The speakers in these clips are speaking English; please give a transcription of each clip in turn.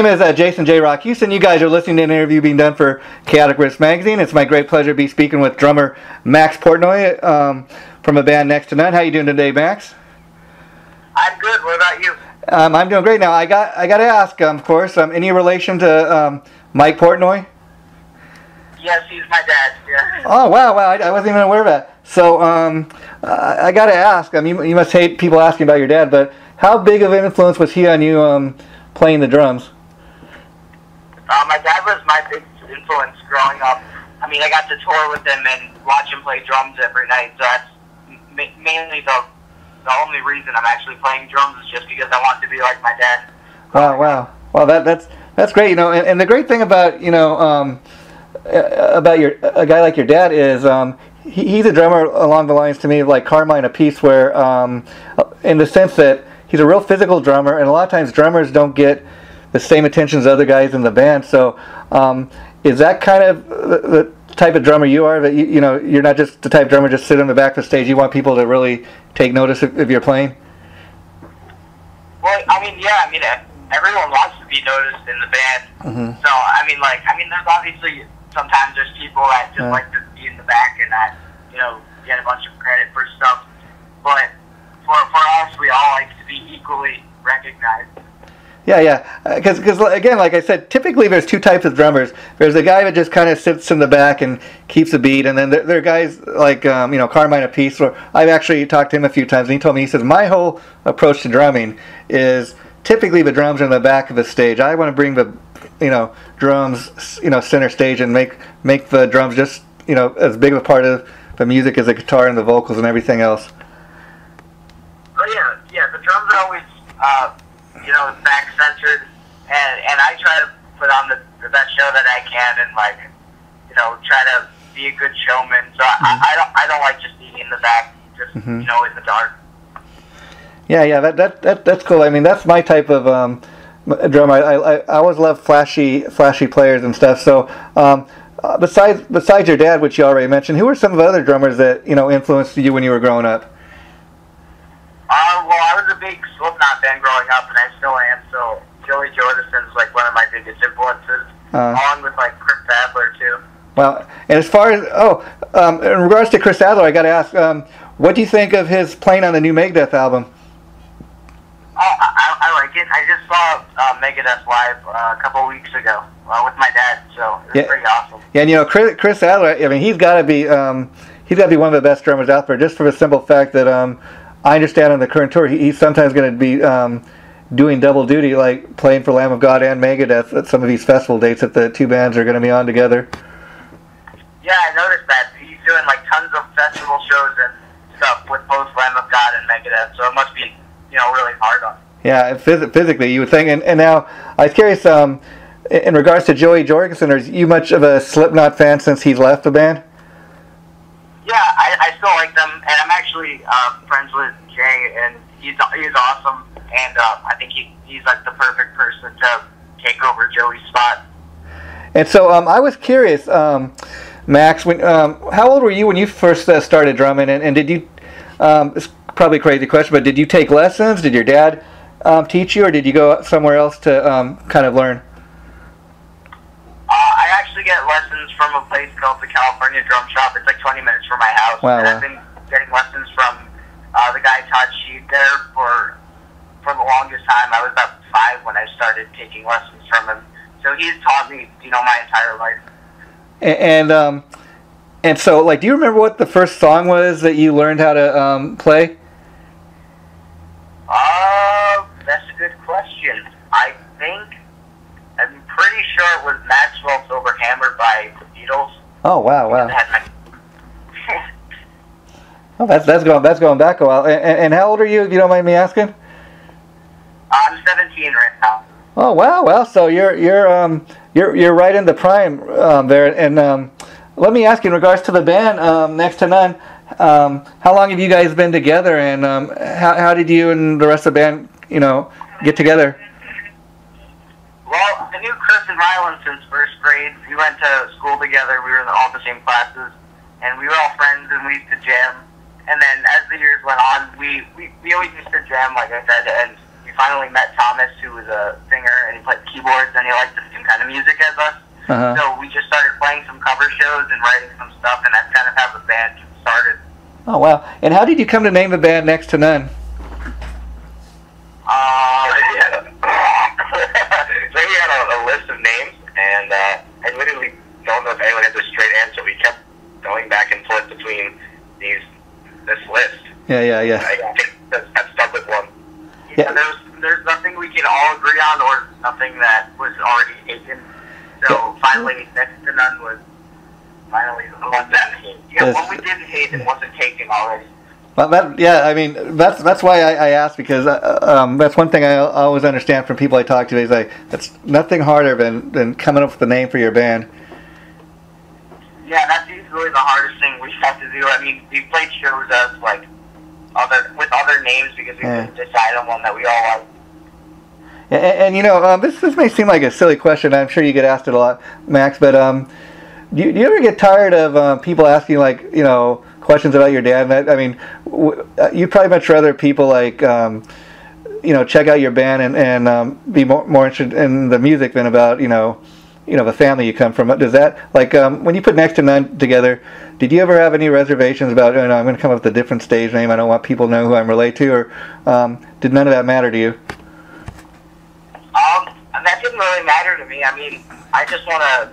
name is Jason JROCK Houston. You guys are listening to an interview being done for Chaotic Risk Magazine. It's my great pleasure to be speaking with drummer Max Portnoy from a band Next to None. How you doing today, Max? I'm good. What about you? I'm doing great. Now, I got to ask, of course, any relation to Mike Portnoy? Yes, he's my dad. Yeah. Oh, wow. I wasn't even aware of that. So, I got to ask, you must hate people asking about your dad, but how big of an influence was he on you playing the drums? My dad was my big influence growing up. I mean, I got to tour with him and watch him play drums every night, so that's mainly the only reason I'm actually playing drums is just because I want to be like my dad. Wow. Well, that's great. You know, and the great thing about about a guy like your dad is he's a drummer along the lines to me of like Carmine Appice, where in the sense that he's a real physical drummer, and a lot of times drummers don't get the same attention as other guys in the band. So, is that kind of the type of drummer you are? That you're not just the type of drummer just sit on the back of the stage. You want people to really take notice if you're playing. Well, everyone wants to be noticed in the band. Mm-hmm. So, there's obviously sometimes there's people that just like to be in the back and that get a bunch of credit for stuff. But for us, we all like to be equally recognized. Yeah. Because again, like I said, typically there's two types of drummers. There's a guy that just kind of sits in the back and keeps a beat, and then there are guys like Carmine Appice. Or I've actually talked to him a few times, and he told me, he says, my whole approach to drumming is typically the drums are in the back of the stage. I want to bring the drums center stage and make the drums just as big of a part of the music as the guitar and the vocals and everything else. Oh yeah. The drums are always back centered, and I try to put on the best show that I can, and try to be a good showman. So I don't like just being in the back, just in the dark. Yeah, that's cool. I mean, that's my type of drummer. I always love flashy players and stuff. So besides your dad, which you already mentioned, who were some of the other drummers that influenced you when you were growing up? Well, I was a big Slipknot fan growing up, and I still am. So Joey Jordison's like one of my biggest influences, along with like Chris Adler too. Well, and as far as in regards to Chris Adler, I got to ask, what do you think of his playing on the new Megadeth album? I like it. I just saw Megadeth live a couple of weeks ago with my dad, so it was pretty awesome. Yeah, and Chris Adler, I mean, he's got to be one of the best drummers out there, just for the simple fact that I understand on the current tour he's sometimes going to be doing double duty, like playing for Lamb of God and Megadeth at some of these festival dates that the two bands are going to be on together. Yeah, I noticed that. He's doing like tons of festival shows and stuff with both Lamb of God and Megadeth, so it must be really hard on him. Yeah, physically you would think. And now I was curious, in regards to Joey Jordison, are you much of a Slipknot fan since he's left the band? Yeah, I still like them, and I'm actually friends with Jay, and he's awesome, and I think he's like the perfect person to take over Joey's spot. And so I was curious, Max, when how old were you when you first started drumming, and did you? It's probably a crazy question, but did you take lessons? Did your dad teach you, or did you go somewhere else to kind of learn? I actually get lessons from a place called the California Drum Shop. It's like 20 minutes from my house. Wow. And I've been getting lessons from the guy Todd Sheed there for the longest time. I was about 5 when I started taking lessons from him. So he's taught me, my entire life. And so, like, do you remember what the first song was that you learned how to play? That's a good question. I'm pretty sure it was Maxwell's Overhammered by the Beatles. Oh, wow. Oh, that's going back a while. And how old are you, if you don't mind me asking? I'm 17 right now. Oh, wow. Well, so you're right in the prime there. And let me ask you, in regards to the band Next to None, how long have you guys been together, and how did you and the rest of the band, get together? Well, I knew Chris and Rylan since first grade. We went to school together. We were in all the same classes, and we were all friends, and we used to jam. And then as the years went on, we always used to jam, like I said, and we finally met Thomas, who was a singer, and he played keyboards, and he liked the same kind of music as us. So we just started playing some cover shows and writing some stuff, and that's kind of how the band started. Oh, wow. And how did you come to name the band Next to None? So we had a list of names, and I literally don't know if anyone has a straight answer. We kept going back and forth between this list. Yeah. I think that stuck with one. Yeah, there's nothing we can all agree on, or nothing that was already taken. So finally, Next to None was finally the one that what we didn't hate it wasn't taken already. Well, I mean, that's why I asked, because that's one thing I always understand from people I talk to is like, it's nothing harder than coming up with a name for your band. Yeah, that's usually the hardest thing we have to do. I mean, we played shows as like with other names because we couldn't decide on one that we all like. And you know, this may seem like a silly question. I'm sure you get asked it a lot, Max. But do you ever get tired of people asking, like, you know, questions about your dad? I mean, you'd probably much rather people like you know, check out your band and be more interested in the music than about you know the family you come from. Does that, like, when you put Next to None together, did you ever have any reservations about, you know, I'm going to come up with a different stage name, I don't want people to know who I'm related to, or did none of that matter to you? That didn't really matter to me. I mean, I just want to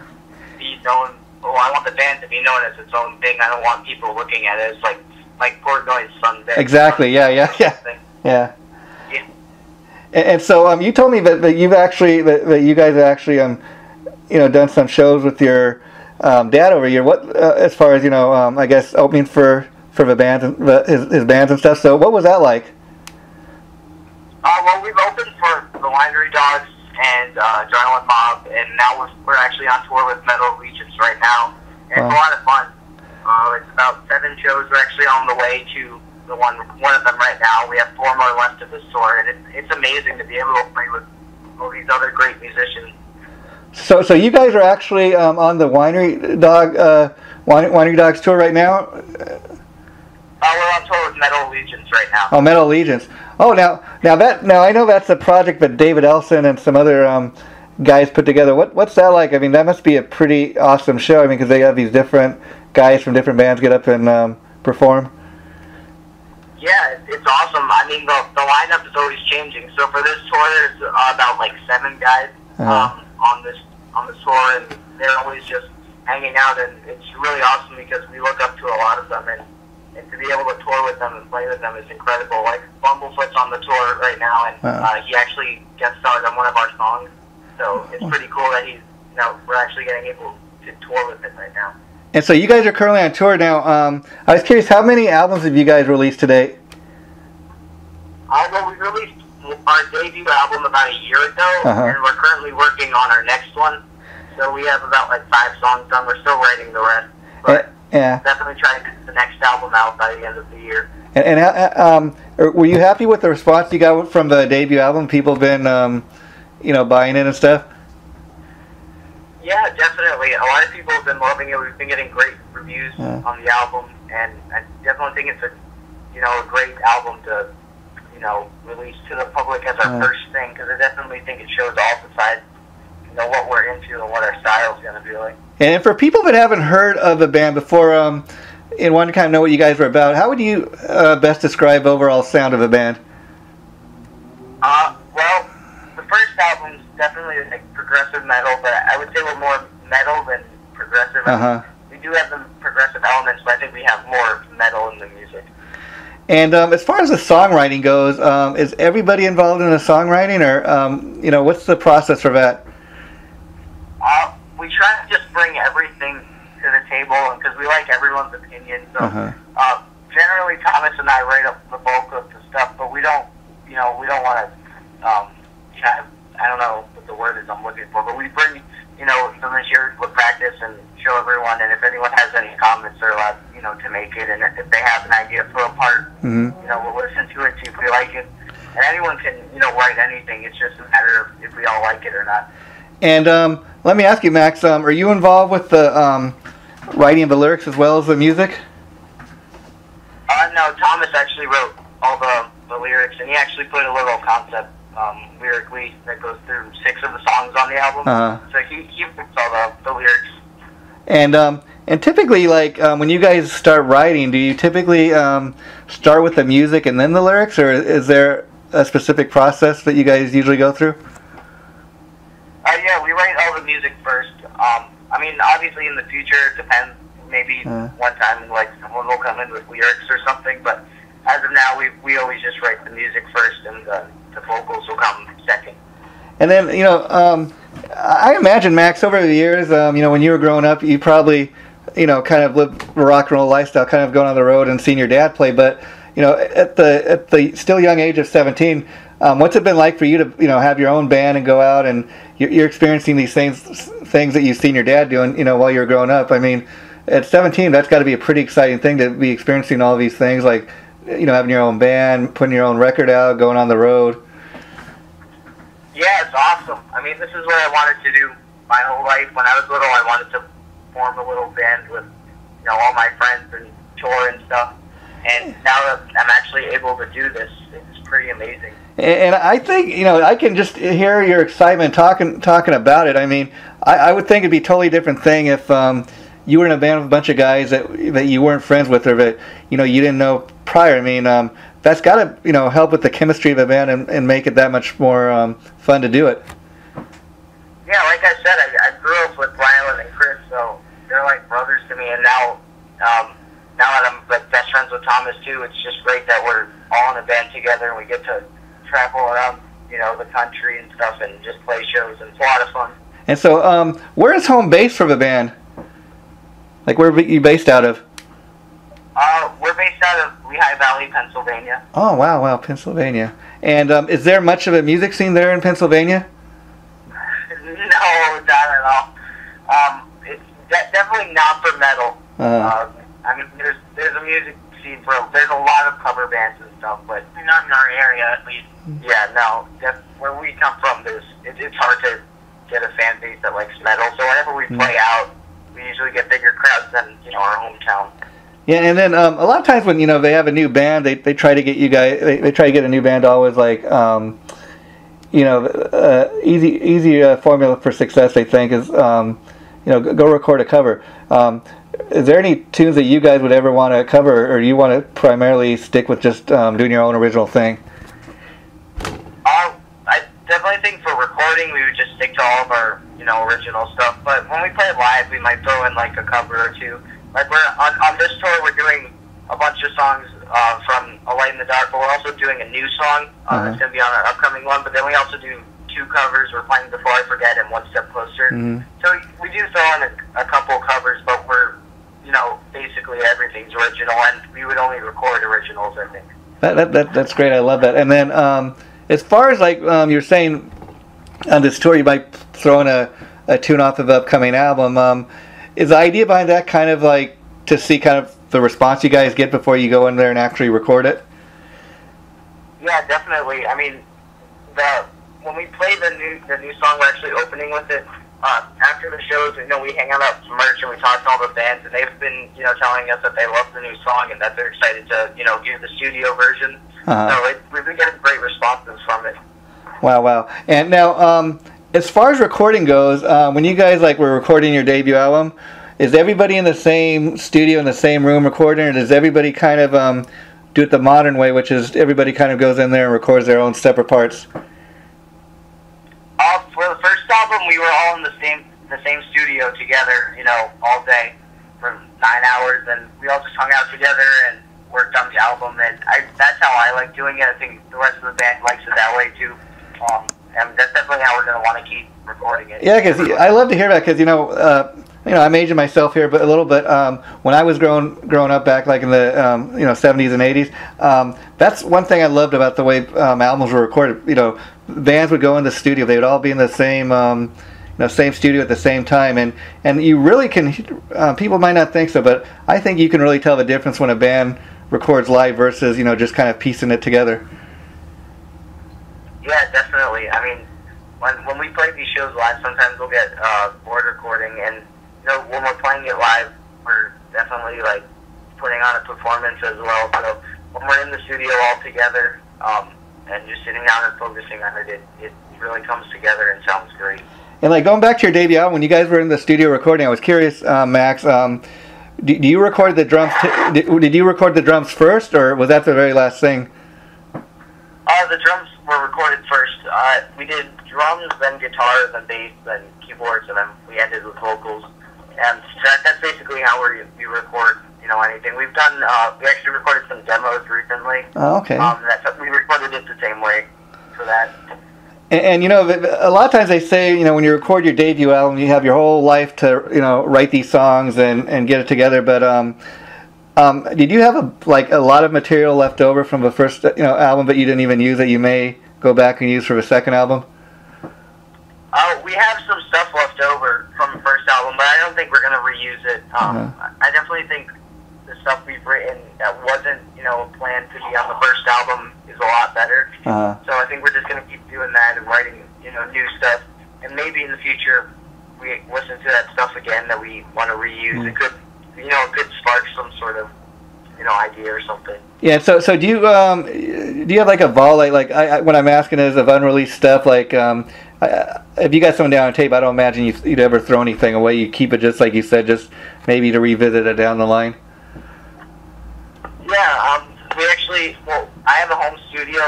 be known. Well, I want the band to be known as its own thing. I don't want people looking at it as like Portnoy's Sunday. Exactly. Yeah. And so you told me that you've actually that you guys have actually you know, done some shows with your dad over here. What as far as, you know, I guess opening for the bands and his bands and stuff. So what was that like? Well, we've opened for the Winery Dogs and Adrenaline Mob, and now we're actually on tour with Metal Allegiance right now. And it's a lot of fun. It's about 7 shows. We're actually on the way to the one of them right now. We have 4 more left of this tour, and it's amazing to be able to play with all these other great musicians. So you guys are actually on the Winery Dogs tour right now? We're on tour with Metal Allegiance right now. Oh, Metal Allegiance. Oh, now I know that's a project that David Elson and some other guys put together. What's that like? I mean, that must be a pretty awesome show. I mean, because they have these different guys from different bands get up and perform. Yeah, it's awesome. I mean, the lineup is always changing. So for this tour, there's about like 7 guys on this tour, and they're always just hanging out, and it's really awesome because we look up to a lot of them, and to be able to tour with them and play with them is incredible. Like, Bumblefoot's on the tour right now, and he actually guest starred on one of our songs, so it's pretty cool that he's, you know, we're actually getting able to tour with him right now. And so you guys are currently on tour now. I was curious, how many albums have you guys released to date? Well, we released our debut album about a year ago, and we're currently working on our next one. So we have about like 5 songs done. We're still writing the rest, but definitely trying to get the next album out by the end of the year. And were you happy with the response you got from the debut album? People have been, you know, buying it and stuff? Yeah, definitely. A lot of people have been loving it. We've been getting great reviews on the album, and I definitely think it's a great album to, you know, release to the public as our first thing, because I definitely think it shows all the sides, you know, what we're into and what our style is going to be like. And for people that haven't heard of the band before, and want to kind of know what you guys were about, how would you best describe the overall sound of the band? Well, the first album's definitely like progressive metal, but I would say we're more metal than progressive. We do have the progressive elements, but I think we have more metal in the music. And as far as the songwriting goes, is everybody involved in the songwriting, or you know, what's the process for that? We try to just bring everything to the table, because we like everyone's opinion. So generally, Thomas and I write up the bulk of the stuff, but we don't want to. I don't know what the word is I'm looking for, but we bring, you know, the material to practice and show everyone, and if anyone has any comments, they're allowed, you know, to make it, and if they have an idea for a part, you know, we'll listen to it, see if we like it, and anyone can, you know, write anything. It's just a matter of if we all like it or not. And let me ask you, Max, are you involved with the writing of the lyrics as well as the music? No, Thomas actually wrote all the lyrics, and he actually put a little concept lyrically that goes through 6 of the songs on the album. So he picks all the lyrics. And typically, like when you guys start writing, do you typically start with the music and then the lyrics, or is there a specific process that you guys usually go through? Yeah, we write all the music first. I mean, obviously in the future, it depends. Maybe one time, like, someone will come in with lyrics or something, but as of now, we always just write the music first, and the vocals will come second. And then, I imagine, Max, over the years, when you were growing up, you probably, kind of lived a rock and roll lifestyle, kind of going on the road and seeing your dad play, but, at the still young age of 17, what's it been like for you to, have your own band and go out and you're experiencing these things that you've seen your dad doing, while you were growing up? I mean, at 17, that's got to be a pretty exciting thing to be experiencing all these things, like, having your own band, putting your own record out, going on the road. Yeah, it's awesome. I mean, this is what I wanted to do my whole life. When I was little, I wanted to form a little band with, all my friends and tour and stuff. And now that I'm actually able to do this, it's pretty amazing. And I think, I can just hear your excitement talking about it. I mean, I would think it'd be a totally different thing if you were in a band with a bunch of guys that you weren't friends with, or that, you didn't know prior. I mean, that's got to, help with the chemistry of a band and make it that much more fun to do it. Yeah, like I said, I grew up with Rylan and Chris, so they're like brothers to me. And now that I'm like best friends with Thomas too, it's just great that we're all in a band together and we get to travel around, the country and stuff and just play shows, and it's a lot of fun. And so, where is home base for the band? Like, where are you based out of? We're based out of Lehigh Valley, Pennsylvania. Oh, wow, Pennsylvania. And is there much of a music scene there in Pennsylvania? No, not at all. It's definitely not for metal. I mean, there's a music scene there's a lot of cover bands and stuff, but not in our area, at least. Yeah, no. Where we come from, it's hard to get a fan base that likes metal. So whenever we play out, we usually get bigger crowds than our hometown. Yeah, and then a lot of times when they have a new band, they try to get you guys. They try to get a new band always like easy formula for success. They think is go record a cover. Is there any tunes that you guys would ever want to cover, or you want to primarily stick with just doing your own original thing? I definitely think for recording we would just stick to all of our original stuff. But when we play live, we might throw in like a cover or two. Like we're on this tour, we're doing a bunch of songs from A Light in the Dark, but we're also doing a new song that's going to be on our upcoming one. But then we also do 2 covers. We're playing Before I Forget and One Step Closer. So we do throw in a couple covers, but we're basically everything's original, and we would only record originals, I think. That's great. I love that. And then as far as like you're saying on this tour, you might throw in a tune off of the upcoming album. Is the idea behind that kind of like to see kind of the response you guys get before you go in there and actually record it? Yeah, definitely. I mean, when we play the new song, we're actually opening with it. After the shows, we hang out at merch and we talk to all the fans, and they've been, telling us that they love the new song and that they're excited to, do the studio version. So we've been getting great responses from it. Wow. And now, as far as recording goes, when you guys were recording your debut album, is everybody in the same studio in the same room recording, or does everybody kind of do it the modern way, which is everybody kind of goes in there and records their own separate parts? For the first album, we were all in the same studio together, all day for 9 hours, and we all just hung out together and worked on the album. And that's how I like doing it. I think the rest of the band likes it that way too. And that's definitely how we're going to want to keep recording it. Yeah, because I love to hear that, because I'm aging myself here, but a little bit. When I was growing up back like in the 70s and 80s, that's one thing I loved about the way albums were recorded. Bands would go in the studio; they would all be in the same same studio at the same time, and you really can. People might not think so, but I think you can really tell the difference when a band records live versus just kind of piecing it together. Yeah, definitely. I mean, when we play these shows live, sometimes we'll get bored recording, and when we're playing it live, we're definitely putting on a performance as well. So when we're in the studio all together, and just sitting down and focusing on it, it really comes together and sounds great. And like going back to your debut album, when you guys were in the studio recording, I was curious, Max, do you record the drums? Did you record the drums first, or was that the very last thing? The drums were recorded first. We did drums, then guitar, then bass, then keyboards, and then we ended with vocals. And that's basically how we record, you know, anything. We've done, we actually recorded some demos recently. Oh, okay. We recorded it the same way for that. And you know, a lot of times they say, you know, when you record your debut album, you have your whole life to, you know, write these songs and get it together. But did you have a lot of material left over from the first, you know, album that you didn't even use that you may go back and use for the second album? We have some stuff left over from the first album, but I don't think we're going to reuse it. I definitely think the stuff we've written that wasn't, you know, planned to be on the first album is a lot better. So I think we're just going to keep doing that and writing, you know, new stuff. And maybe in the future we listen to that stuff again that we want to reuse. It could, you know, it could spark some sort of, you know, idea or something. Yeah. So do you have like a vault like what I'm asking is of unreleased stuff like if you got something down on tape, I don't imagine you'd ever throw anything away. You keep it just like you said, just maybe to revisit it down the line. Yeah, we actually, well, I have a home studio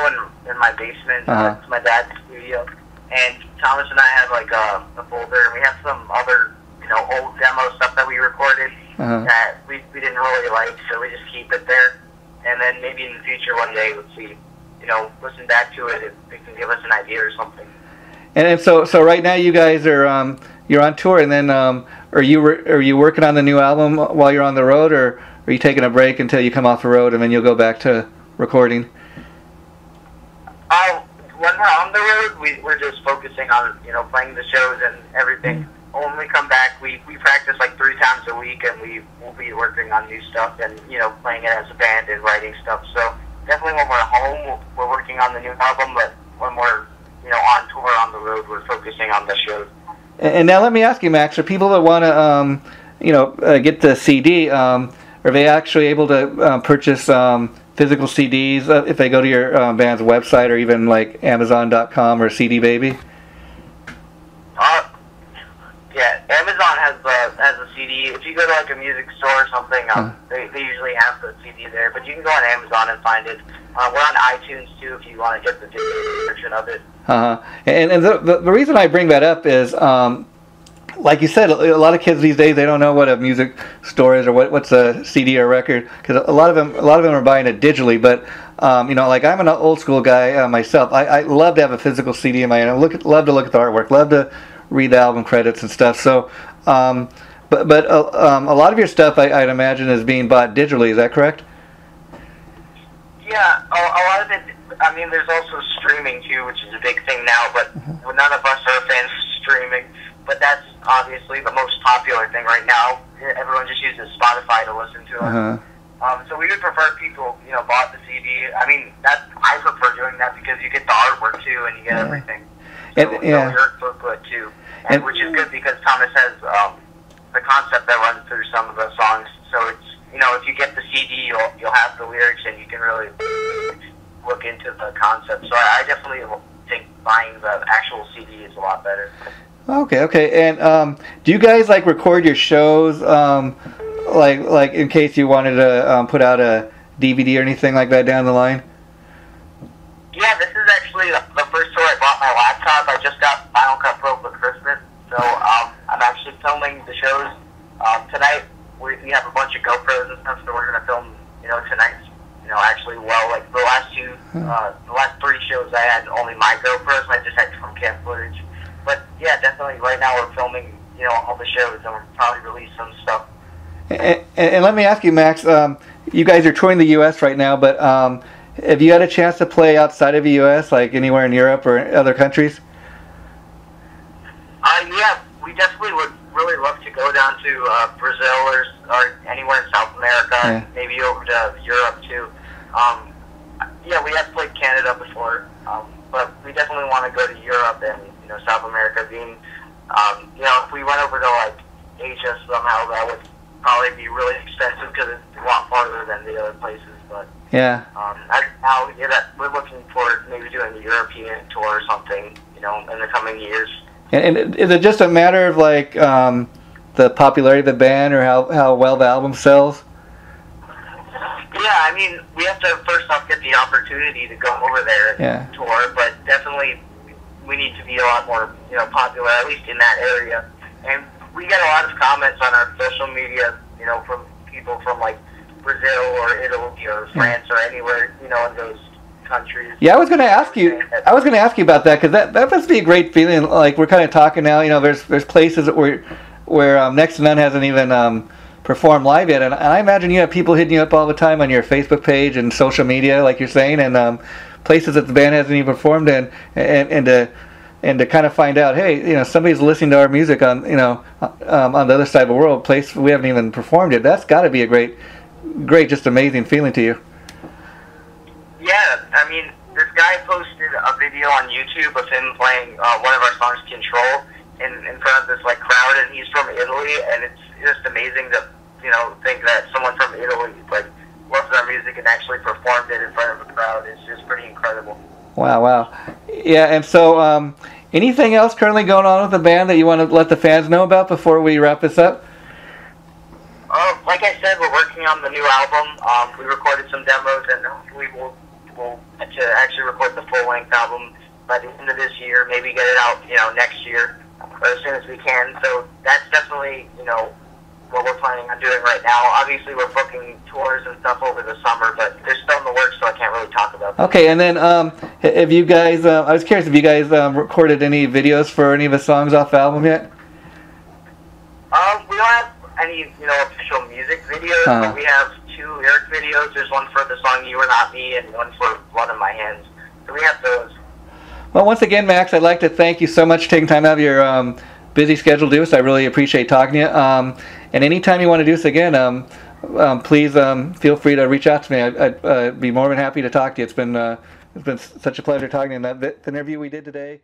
in my basement. It's my dad's studio. And Thomas and I have like a folder, and we have some other, you know, old demo stuff that we recorded that we didn't really like, so we just keep it there. And then maybe in the future one day we'll see, you know, listen back to it, if it can give us an idea or something. And so right now you guys are you're on tour, and then are you working on the new album while you're on the road, or are you taking a break until you come off the road and then you'll go back to recording? When we're on the road, we're just focusing on, you know, playing the shows and everything. When we come back, we practice like 3 times a week, and we'll be working on new stuff and, you know, playing it as a band and writing stuff. So definitely when we're home, we're working on the new album, but when we're, you know, on tour on the road, we're focusing on the shows. And now let me ask you, Max, for people that want to, you know, get the CD, are they actually able to purchase physical CDs if they go to your band's website, or even like Amazon.com or CD Baby? Yeah, Amazon has a CD. If you go to like a music store or something, they usually have the CD there. But you can go on Amazon and find it. We're on iTunes too if you want to get the digital version of it. And the reason I bring that up is, like you said, a lot of kids these days, they don't know what a music store is or what's a CD or record, because a lot of them are buying it digitally. But you know, like I'm an old school guy myself. I love to have a physical CD in my hand. Love to look at the artwork. Love to read the album credits and stuff. So, but a lot of your stuff, I'd imagine, is being bought digitally. Is that correct? Yeah, a lot of it. I mean, there's also streaming too, which is a big thing now. But none of us are fans of streaming. But that's obviously the most popular thing right now. Everyone just uses Spotify to listen to it. So we would prefer people, you know, bought the CD. I mean, I prefer doing that because you get the artwork too, and you get everything. So the lyrics look good too, and which is good because Thomas has the concept that runs through some of the songs. So it's, you know, if you get the CD, you'll have the lyrics, and you can really look into the concept. So I definitely think buying the actual CD is a lot better. Okay. And do you guys like record your shows, like in case you wanted to put out a DVD or anything like that down the line? Yeah, this is actually the first tour I bought my laptop. I just got Final Cut Pro for Christmas, so I'm actually filming the shows tonight. We have a bunch of GoPros and stuff, so we're gonna film, you know, tonight. You know, actually, well, like the last 3 shows I had only my GoPros, and I just had from camp footage. But yeah, definitely right now we're filming, you know, all the shows, and we'll probably release some stuff. And let me ask you, Max, you guys are touring the U.S. right now, but have you had a chance to play outside of the U.S., like anywhere in Europe or other countries? Yeah, we definitely would really love to go down to Brazil or anywhere in South America, maybe over to Europe too. Yeah, we have played Canada before, but we definitely want to go to Europe and, you know, South America. Being, you know, if we went over to like Asia somehow, that would probably be really expensive because it's a lot farther than the other places. But Yeah. Now we're looking for maybe doing a European tour or something, in the coming years. And is it just a matter of like the popularity of the band, or how well the album sells? Yeah, I mean, we have to first off get the opportunity to go over there and tour, but definitely we need to be a lot more, popular, at least in that area. And we get a lot of comments on our social media, from people from like Brazil or Italy or France or anywhere, in those countries. Yeah, I was going to ask you. I was going to ask you about that, because that must be a great feeling. Like, we're kind of talking now. There's places where Next to None hasn't even performed live yet, and I imagine you have people hitting you up all the time on your Facebook page and social media, like you're saying, and places that the band hasn't even performed in, and to kind of find out, hey, somebody's listening to our music on on the other side of the world, place we haven't even performed it. That's got to be a great, just amazing feeling to you. Yeah, I mean, this guy posted a video on YouTube of him playing one of our songs, Control, in front of this like crowd, and he's from Italy, and it's just amazing to think that someone from Italy like loves our music and actually performed it in front of a crowd. It's just pretty incredible. Wow. Yeah, and so anything else currently going on with the band that you want to let the fans know about before we wrap this up? Like I said, we're working on the new album. We recorded some demos, and hopefully we'll actually record the full-length album by the end of this year, maybe get it out, next year, or as soon as we can. So that's definitely, what we're planning on doing right now. Obviously, we're booking tours and stuff over the summer, but they're still in the works, so I can't really talk about them. Okay, and then have you guys, I was curious, have you guys recorded any videos for any of the songs off the album yet? We don't have any, official music videos, but we have 2 lyric videos. There's one for the song You Are Not Me and one for Blood in My Hands. So we have those. Well, once again, Max, I'd like to thank you so much for taking time out of your busy schedule to do this. I really appreciate talking to you. And anytime you want to do this again, please feel free to reach out to me. I'd be more than happy to talk to you. It's been such a pleasure talking to you. And that interview we did today.